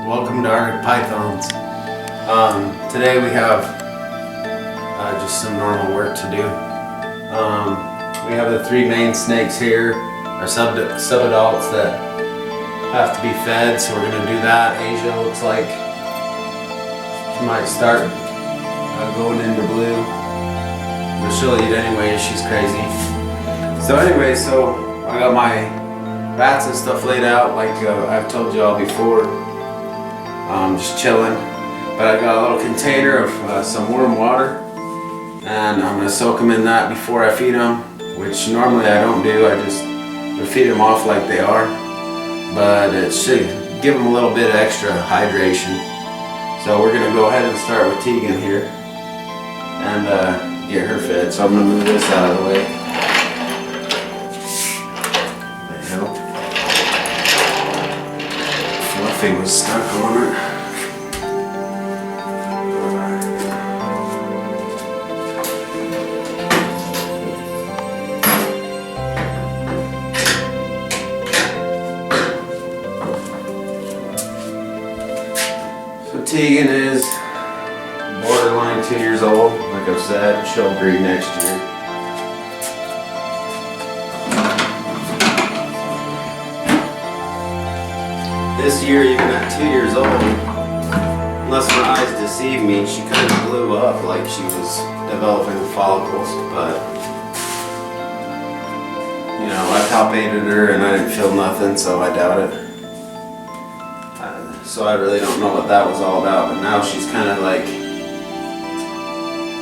Welcome to Arctic Pythons. Today we have just some normal work to do. We have the three main snakes here, our subadults that have to be fed, so we're going to do that. Asia looks like she might start going into blue, but she'll eat anyway, she's crazy. So anyway, I got my bats and stuff laid out like I've told you all before. Just chilling, but I got a little container of some warm water, and I'm going to soak them in that before I feed them, which normally I don't do. I just feed them off like they are, but it should give them a little bit of extra hydration. So we're going to go ahead and start with Tegan here and get her fed. So I'm going to move this out of the way. Fluffy was stuck on it. Tegan is borderline 2 years old, like I've said. She'll breed next year. This year, even at 2 years old, unless my eyes deceive me, she kind of blew up like she was developing the follicles, but you know, I palpated her and I didn't feel nothing, so I doubt it. So I really don't know what that was all about, but now she's kind of like,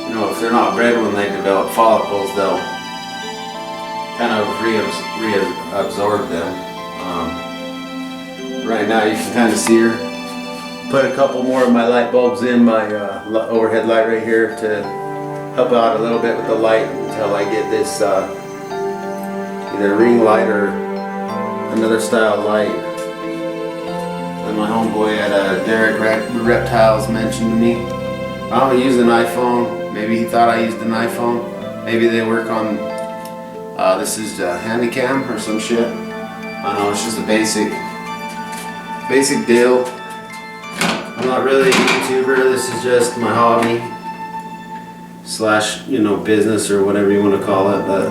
you know, if they're not bred when they develop follicles, they'll kind of reabsorb them. Right now you can kind of see her. Put a couple more of my light bulbs in my overhead light right here to help out a little bit with the light until I get this either ring light or another style light. My homeboy at Derek Reptiles mentioned to me, I don't use an iPhone. Maybe he thought I used an iPhone. Maybe they work on, this is Handycam or some shit. I don't know, it's just a basic deal. I'm not really a YouTuber, this is just my hobby / you know, business or whatever you want to call it, but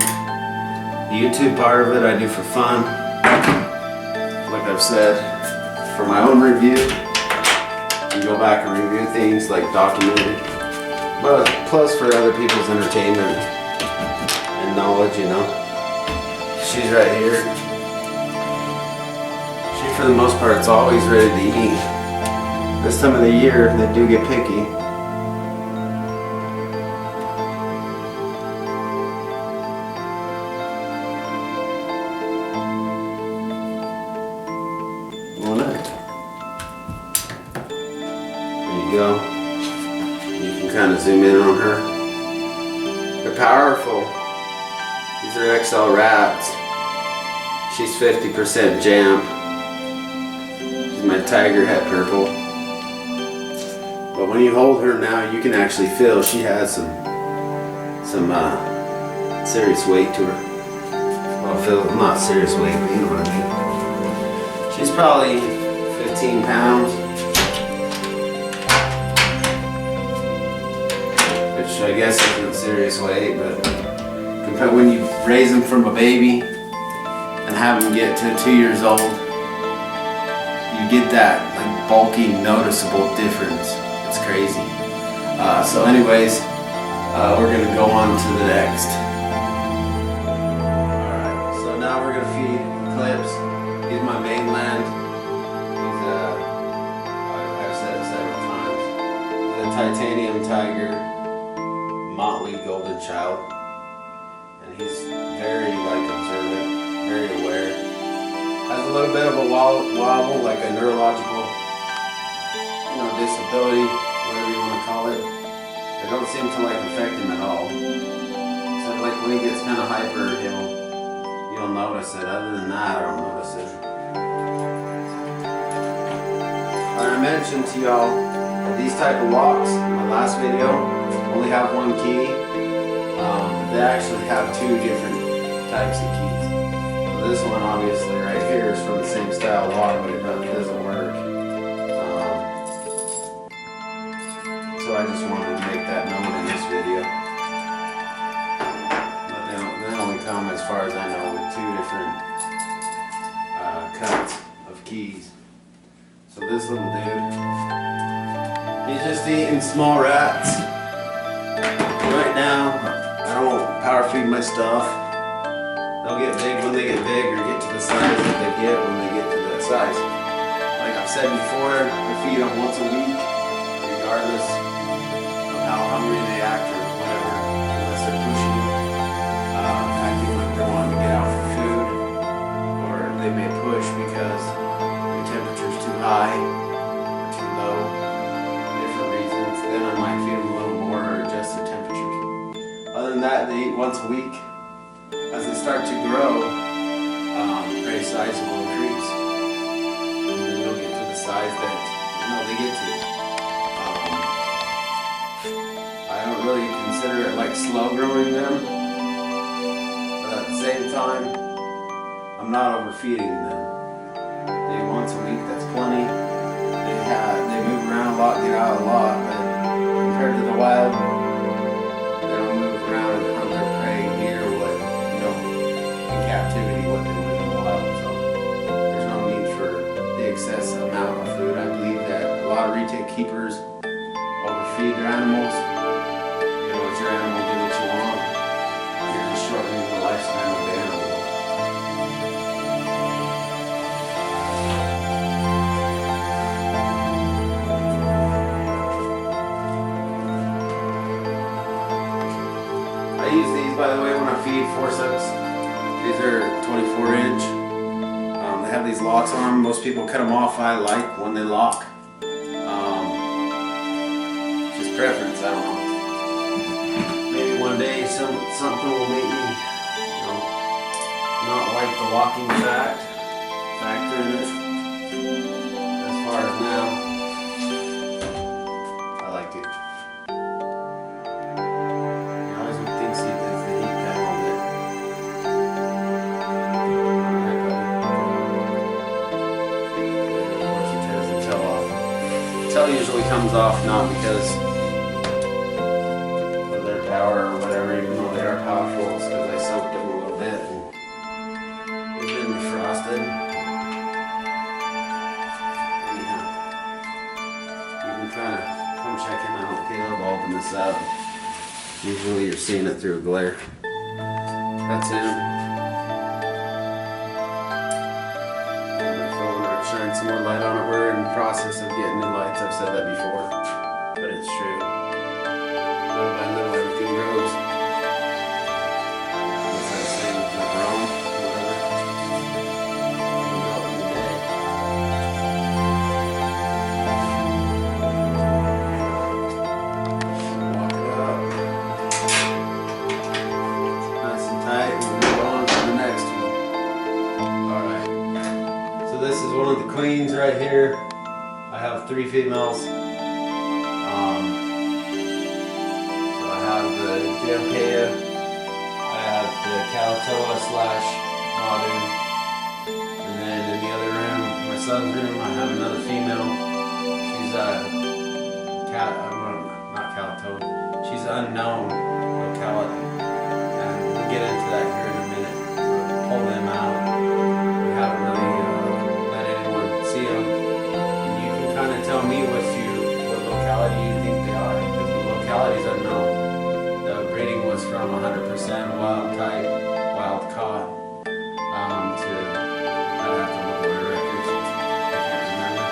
the YouTube part of it I do for fun, like I've said. For my own review, and go back and review things like documented, but plus for other people's entertainment and knowledge, you know. She's right here. She, for the most part, is always ready to eat. This time of the year, they do get picky. Go. You can kind of zoom in on her. They're powerful. These are XL rats. She's 50% Jamp. She's my tiger het purple. But when you hold her now, you can actually feel she has some serious weight to her. Well, not serious weight, but you know what I mean. She's probably 15 pounds. Which I guess isn't serious weight, but when you raise them from a baby and have them get to 2 years old, you get that like bulky, noticeable difference. It's crazy. So anyways, we're gonna go on to the next. Alright, so now we're gonna feed Clips. He's my mainland. He's I've said it several times. He's a titanium tiger. Motley golden child, and he's very observant, very aware. Has a little bit of a wobble, like a neurological, you know, disability, whatever you want to call it. It don't seem to affect him at all. Except when he gets kind of hyper, you'll notice it. Other than that, I don't notice it. I mentioned to y'all these type of locks in my last video. Only have one key. They actually have two different types of keys. So this one obviously right here is from the same style lock, but it doesn't work. I just wanted to make that known in this video. But they only come, as far as I know, with 2 different cuts of keys. So this little dude, he's just eating small rats. Right now, I don't power feed my stuff. They'll get big when they get big, or get to the size that they get when they get to that size. Like I've said before, I feed them once a week, regardless of how hungry they act or whatever, unless they're pushing. Acting like they're wanting to get out for food, or they may push because the temperature's too high or too low, for different reasons. Then I might feed them a little more or adjust their temperatures. Other than that, they eat once a week. As they start to grow, prey size will increase, and then they'll get to the size that they get to. I don't really consider it like slow growing them, but at the same time, I'm not overfeeding them. They eat once a week, that's plenty. They move around a lot, get out a lot, but compared to the wild, they don't move around and hunt their prey near what, in captivity, what they would in the wild. So there's no need for the excess amount of food. I believe that a lot of retic keepers overfeed their animals. Let your animal do what you want. You're just shortening the lifespan of the animal. I use these, by the way, when I feed forceps. These are 24-inch. They have these locks on them. Most people cut them off. I like when they lock. Just preference, I don't know. Maybe one day something will make me, not like the locking factor in it. As far as now, I like it. You always would think it's the heat panel that. Of course, it tears the tail off. The tail usually comes off not because power or whatever, even though they are powerful, it's because I soaked them a little bit and they've been defrosted. Anyhow, you can kind of come check him out. Okay, I'll open this up. Usually you're seeing it through a glare. That's him. My phone, I'll shine some more light on it. We're in the process of getting new lights. I've said that before, but it's true. Little by little, everything grows. What's that saying? Like Rome, whatever. Melt in the day. Walk it up. Nice and tight, and we'll move on to the next one. Alright. So this is one of the queens right here. I have 3 females. I have the Jampea, I have the Calatoa / Madu, and then in the other room, my son's room, I have another female. She's not Calatoa, she's unknown locality, and we'll get into that here in a minute. We'll pull them out. We haven't really let anyone see them, and you can kind of tell me what locality you think they are, because the locality is unknown. Breeding was from 100% wild type, wild caught, to, I'd have to look at my records, I can't remember.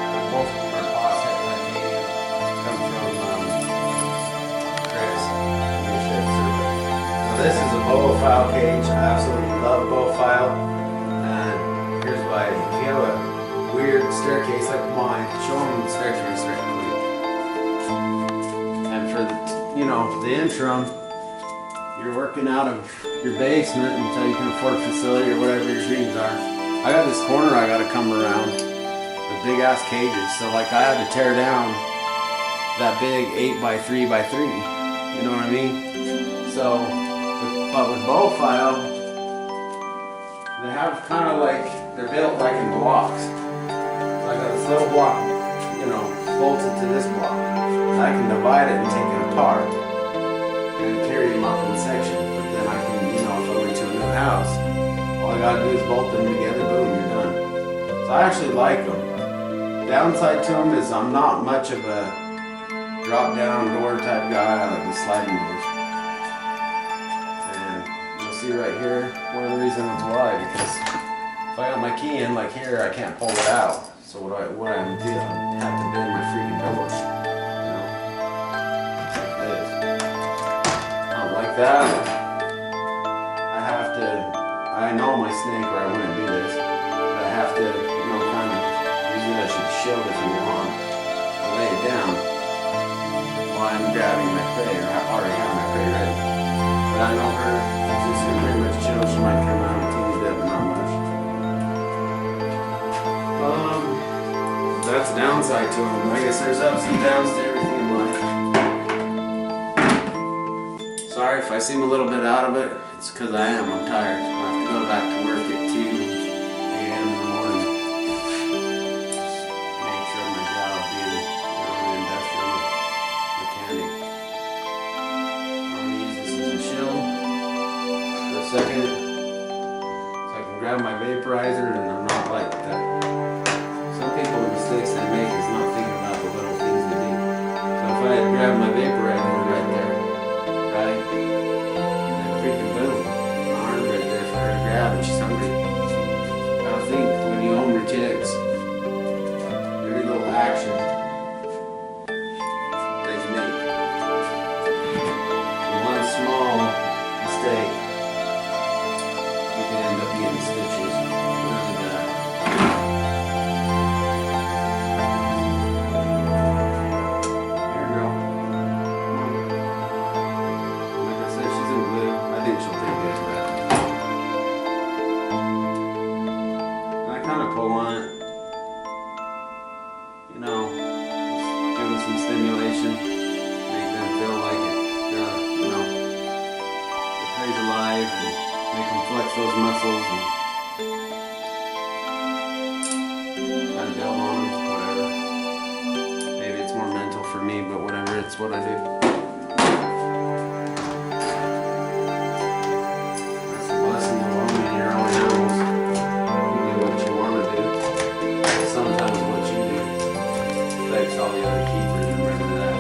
But both of them are Posset Titanium, come from Chris, so this is a bowophile cage. I absolutely love bowophile, and here's why. If you have a weird staircase like mine, show them the staircase right quick. And for the interim, you're working out of your basement until you can afford a facility or whatever your dreams are. I got this corner I gotta come around with big ass cages, so like I had to tear down that big 8x3x3, you know what I mean? So, but with bowophile, they have kind of like, they're built like in blocks. So I got this little block, bolted to this block. I can divide it and take it apart and carry them up in sections. But then I can, if I went to a new house, all I gotta do is bolt them together, boom, you're done. So I actually like them. Downside to them is I'm not much of a drop down door type guy. I like the sliding doors. And you'll see right here, one of the reasons why, because if I got my key in, like here, I can't pull it out. So what I do, I have to bend my freaking door. Like this. Not like that. I know my snake or I wouldn't do this. But I have to, kind of use it as a shield if you want. I lay it down while I'm grabbing my prey, or I already have my prey ready. But I know her, she's just gonna pretty much chill. She might come out and tease that, but not much. That's the downside to them. I guess there's ups and downs to everything in life. Sorry if I seem a little bit out of it. It's because I am. I'm tired. I have to go back to work at 2 a.m. in the morning. Nature of my job being an industrial mechanic. I'm going to use this as a shield for a second so I can grab my vaporizer and I'm not like that. Some people, the mistakes they make is not thinking about the little things they do. So if I had grabbed my vaporizer right there, right? Freaking boom. My arm right there for her to grab and she's hungry. I think when you own retics, every little action that you make, one small mistake, you can end up getting stitches really bad. Here, girl. Like I said, she's in blue. I think she'll take it, but I kind of pull on it, just give them some stimulation, make them feel like it, the prey's alive, and make them flex those muscles and kind of build on them, whatever. Maybe it's more mental for me, but whatever, it's what I do. All the other keepers, remember that.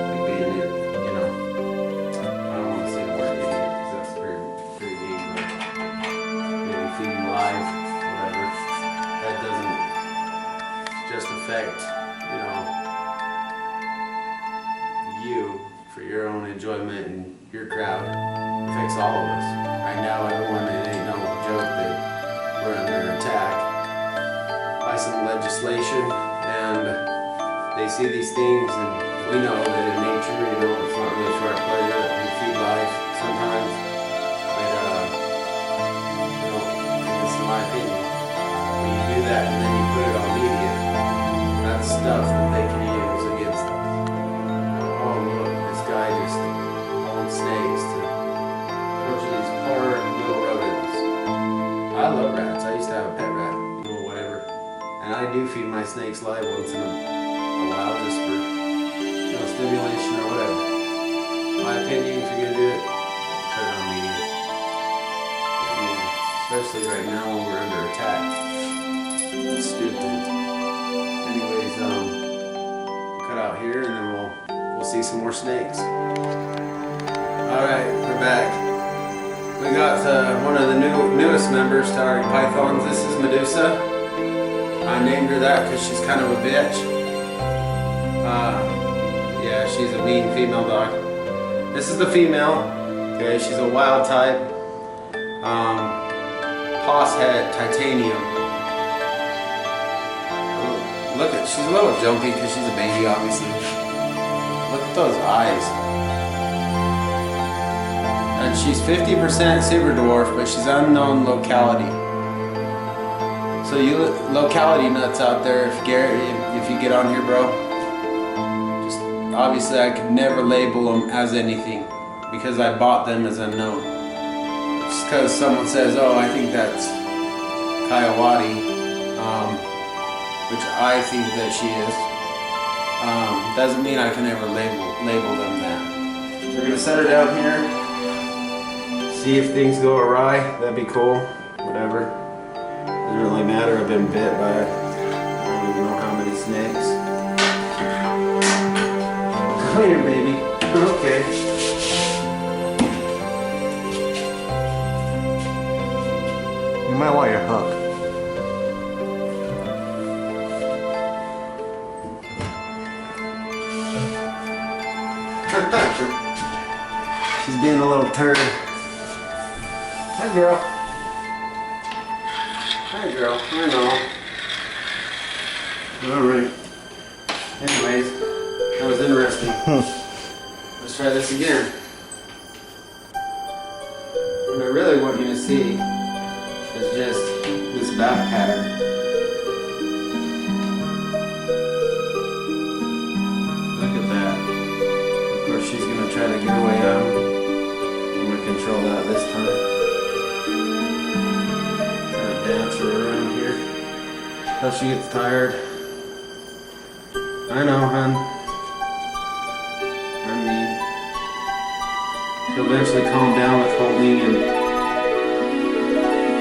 Like being it, I don't want to say the word idiot because that's pretty mean, but maybe feeding live, whatever. That doesn't just affect, you for your own enjoyment and your crowd. It affects all of us. Right now, everyone, it ain't no joke that we're under attack by some legislation. And they see these things, and we know that in nature, it's not really for our pleasure that we feed life sometimes. But, this is my opinion. When you do that and then you put it on media, that's stuff that they can use against us. Oh, look, this guy just owns snakes to torture these poor little rodents. I love rats. I used to have a pet rat. And I do feed my snakes live once in a while just for stimulation or whatever. My opinion, if you're gonna do it, put it on media. Especially right now when we're under attack. That's stupid. Anyways, cut out here and then we'll see some more snakes. Alright, we're back. We got one of the newest members to our pythons. This is Medusa. I named her that because she's kind of a bitch. Yeah, she's a mean female dog. This is the female. Okay, she's a wild type. Paws head titanium. Look at, she's a little jumpy because she's a baby, obviously. Look at those eyes. And she's 50% silver dwarf, but she's unknown locality. So you locality nuts out there, if you get on here, bro, just obviously I could never label them as anything because I bought them as unknown. Just because someone says, oh, I think that's coyote, which I think that she is. Doesn't mean I can ever label them that. So we're gonna set her down here, see if things go awry. That'd be cool. Whatever. Doesn't really matter. I've been bit by I don't even know how many snakes. Come here, baby. Okay. You might want your hook. She's being a little turd. Hi, girl. Hi, girl. I know. Alright. Anyways, that was interesting. Let's try this again. What I really want you to see is just this back pattern. Look at that. Of course, she's going to try to get away out. I'm going to control that this time. Kind of dance her around here until she gets tired. I know, hon. I'm mean. She'll eventually calm down with holding, and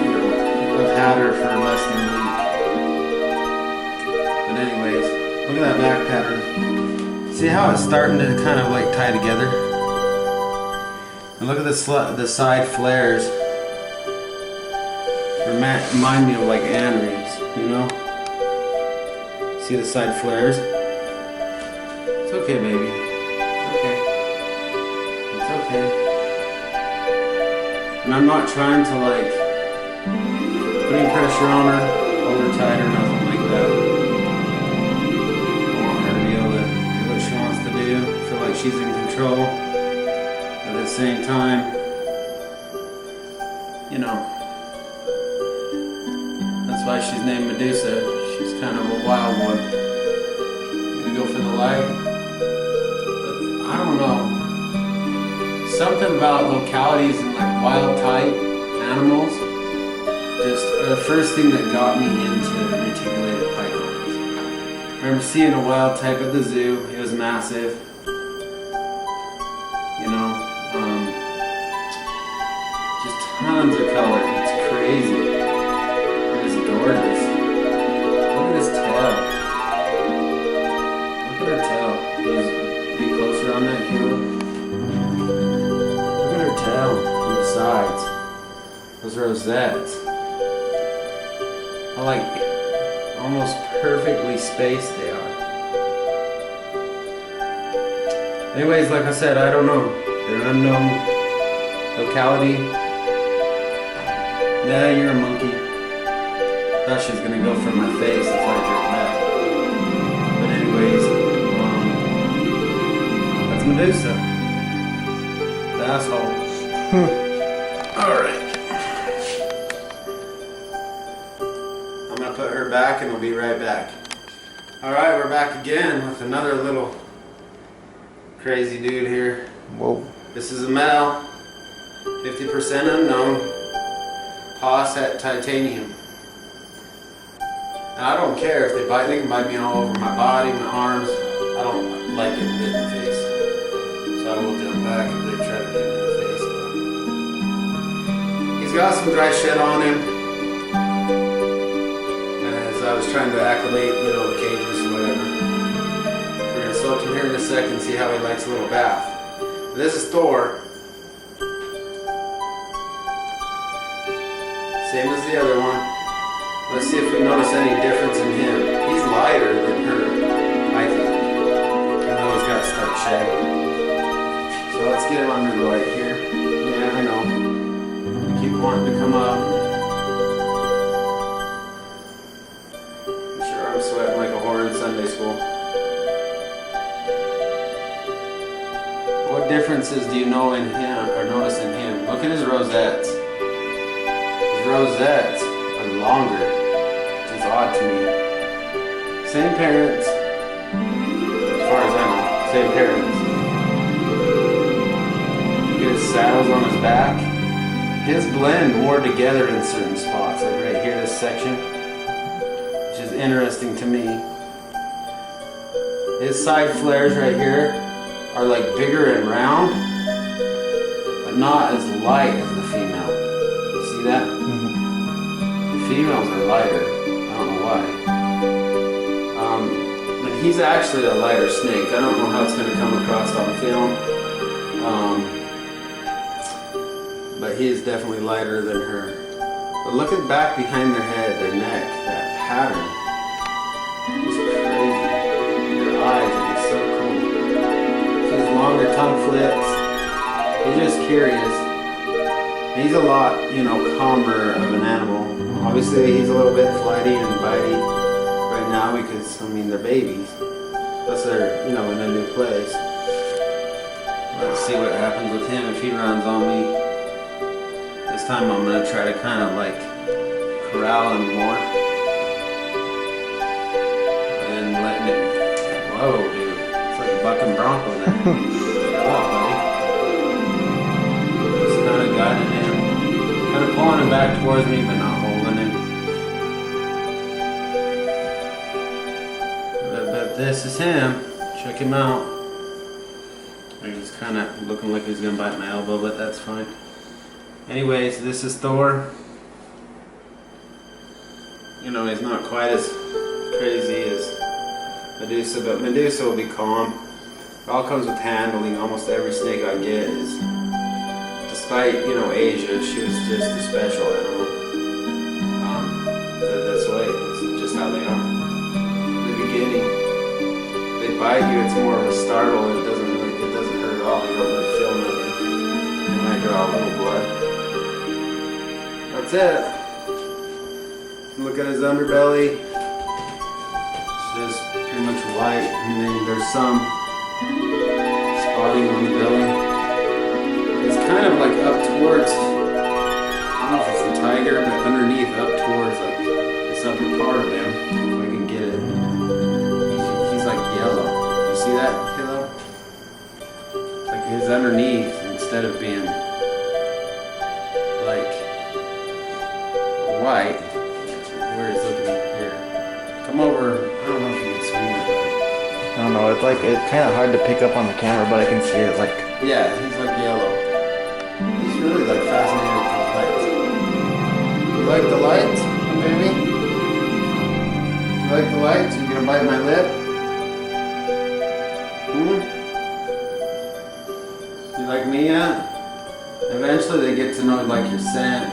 you know, I've had her for less than a week. But anyways, look at that back pattern. See how it's starting to kind of like tie together? And look at the side flares. Remind me of like anneries, you know? See the side flares? It's okay, baby. It's okay. It's okay. And I'm not trying to like put any pressure on her, hold her tight or nothing like that. I want her to be able to do what she wants to do, feel like she's in control. At the same time, you know, that's why she's named Medusa. She's kind of a wild one. Gonna go for the light. But I don't know. Something about localities and like wild type animals just are the first thing that got me into reticulated pythons. I remember seeing a wild type at the zoo. It was massive. You know, just tons of color. It's crazy. It is gorgeous. Look at his tail. Look at her tail. Can you be closer on that, Caleb? Look at her tail on the sides. Those rosettes. How like almost perfectly spaced they are. Anyways, like I said, I don't know. They're an unknown locality. Yeah, you're a monkey. Thought she was gonna go for my face if I jerked back. But anyways, that's Medusa. The asshole. Alright. I'm gonna put her back and we'll be right back. Alright, we're back again with another little crazy dude here. Whoa. This is a male, 50% unknown, paw set titanium. And I don't care if they bite, they can bite me all over my body, my arms. I don't like getting bit in the face. So I will jump back if they try to hit me in the face. He's got some dry shit on him. As I was trying to acclimate, you know, the cages or whatever. We're going to soak him here in a second, see how he likes a little bath. This is Thor. Same as the other one. Let's see if we notice any difference in him. He's lighter than her, I think. I know he's got stark shag. So let's get him under the light here. Yeah, I know. I keep wanting to come up. I'm sure I'm sweating like a whore in Sunday school. What differences do you know in him, or notice in him? Look at his rosettes. His rosettes are longer, which is odd to me. Same parents, as far as I know, same parents. Look at his saddles on his back. His blend more together in certain spots, like right here, this section, which is interesting to me. His side flares right here are like bigger and round, but not as light as the female. You see that? The females are lighter. I don't know why. But he's actually a lighter snake. I don't know how it's going to come across on film. But he is definitely lighter than her. But look at back behind their head, their neck, that pattern. It's crazy. Their eyes are so cool. His longer tongue flips. He's just curious. He's a lot, calmer of an animal. Obviously, he's a little bit flighty and bitey right now because, they're babies. Plus, they're, in a new place. Let's see what happens with him if he runs on me. This time I'm going to try to kind of corral him more. And letting it, whoa dude, it's like a bucking bronco there. Oh, buddy. Just kind of guiding him. Kind of pulling him back towards me but not holding him. But this is him. Check him out. He's kind of looking like he's going to bite my elbow, but that's fine. Anyways, this is Thor. He's not quite as crazy as Medusa, but Medusa will be calm. It all comes with handling. Almost every snake I get is, despite, Asia, she was just a special animal. That's the way, it's just how they are. In the beginning, they bite you, it's more of a startle, it doesn't hurt at all, you don't really feel nothing. You might draw a little blood. That's it. Look at his underbelly. It's just pretty much white, and then there's some spotting on the belly. It's kind of up towards, I don't know if it's a tiger, but underneath up towards this upper part of him. If I can get it. He's yellow. You see that, Kilo? His underneath, instead of being white, where he's looking here. Come over. I don't know if you can swing it. I don't know. It's kind of hard to pick up on the camera, but I can see it. Yeah, he's yellow. He's really fascinated with the lights. You like the lights, baby? You like the lights? You gonna bite my lip? You like me yet? Eventually they get to know your scent,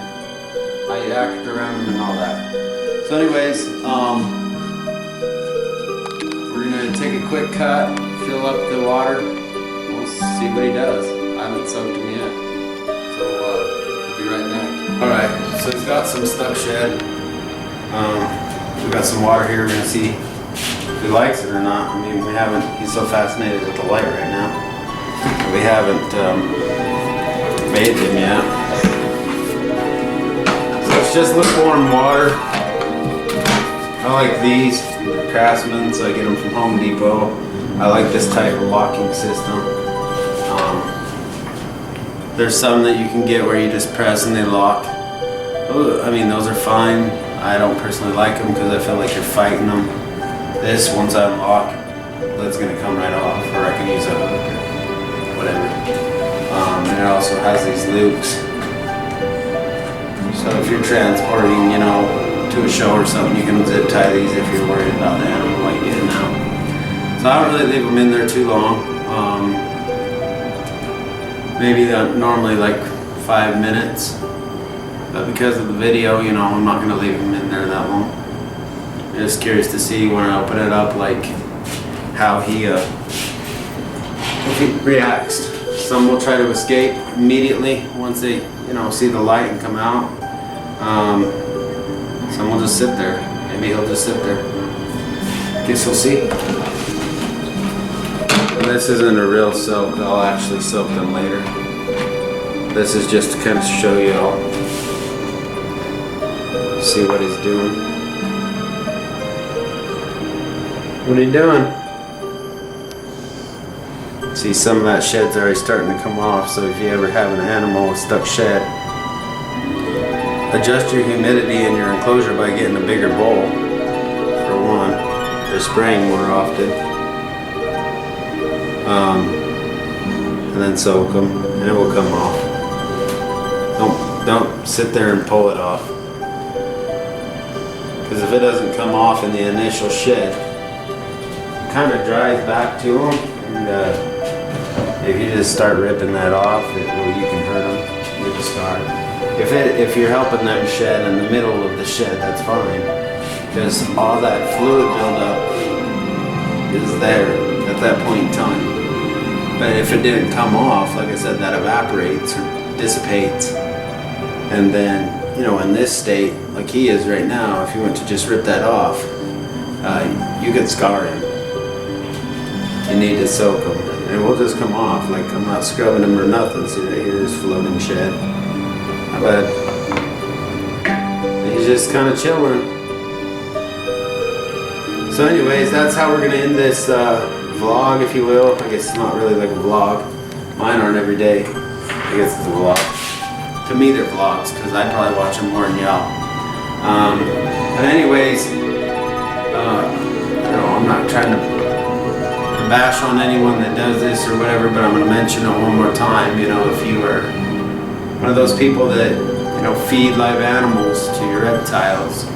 how you act around them and all that. So anyways, we're gonna take a quick cut, fill up the water, we'll see what he does. I haven't soaked him yet, so we'll be right back. Alright, so he's got some stuck shed. We've got some water here, we're gonna see if he likes it or not. We haven't, he's so fascinated with the light right now. We haven't bathed him yet. So it's just lukewarm water. I like these, Craftsman, so I get them from Home Depot. I like this type of locking system. There's some that you can get where you just press and they lock. Those are fine. I don't personally like them because I feel like you're fighting them. This, once I unlock, that's going to come right off, or I can use a hook or whatever. And it also has these loops. So if you're transporting, to a show or something, you can zip tie these if you're worried about the animal getting out. So I don't really leave them in there too long. Maybe normally 5 minutes. But because of the video, I'm not going to leave them in there that long. I'm just curious to see when I open it up, how if he reacts. Some will try to escape immediately once they, see the light and come out. Some will just sit there. Maybe he'll just sit there. Guess we'll see. This isn't a real soak. I'll actually soak them later. This is just to kind of show you all. See what he's doing. What are you doing? See, some of that shed's already starting to come off, so if you ever have an animal with stuck shed, adjust your humidity in your enclosure by getting a bigger bowl for or spraying more often. And then soak them, and it will come off. Don't sit there and pull it off, because if it doesn't come off in the initial shed, it kind of dries back to them, and if you just start ripping that off, you can hurt them with the scar. If you're helping them shed in the middle of the shed, that's fine, because all that fluid buildup is there at that point in time. But if it didn't come off, like I said, that evaporates or dissipates. And then, you know, in this state, like he is right now, if you went to just rip that off, you could scar him. You need to soak him. And it will just come off, like I'm not scrubbing him or nothing. See right here, this floating shed. But he's just kind of chilling. So anyways, that's how we're going to end this vlog, if you will. I guess it's not really like a vlog. Mine aren't every day. I guess it's a vlog. To me, they're vlogs, because I probably watch them more than y'all. But anyways, you know, I'm not trying to bash on anyone that does this or whatever, but I'm going to mention it one more time. You know, if you are one of those people that, you know, feed live animals to your reptiles,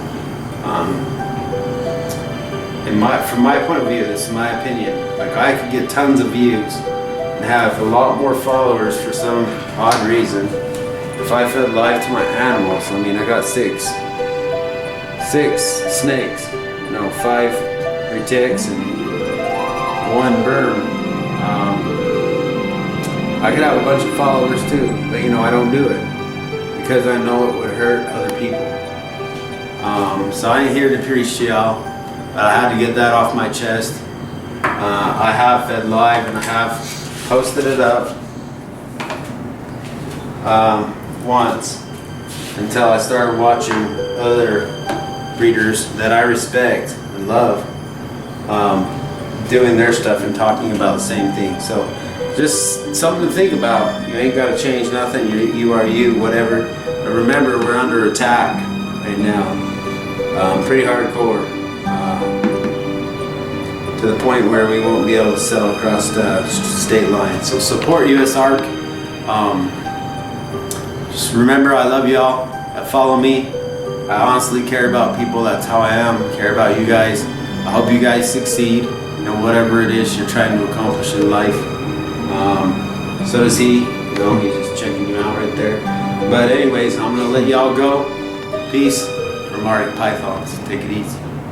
from my point of view, this is my opinion, like I could get tons of views and have a lot more followers for some odd reason if I fed live to my animals. I mean, I got six snakes, you know, 5 retics and 1 berm. I could have a bunch of followers too, but you know, I don't do it because I know it would hurt other people. So I ain't here to preach to y'all, but I had to get that off my chest. I have fed live and I have posted it up once until I started watching other breeders that I respect and love doing their stuff and talking about the same thing. So just something to think about. You ain't got to change nothing. You are you, whatever. But remember, we're under attack right now. Pretty hardcore. To the point where we won't be able to sell across the state line. So support US ARC. Just remember, I love y'all that follow me. I honestly care about people. That's how I am. I care about you guys. I hope you guys succeed in whatever it is you're trying to accomplish in life. So does he. You know, he's just checking you out right there. But anyways, I'm gonna let y'all go. Peace from Arctic Pythons. Take it easy.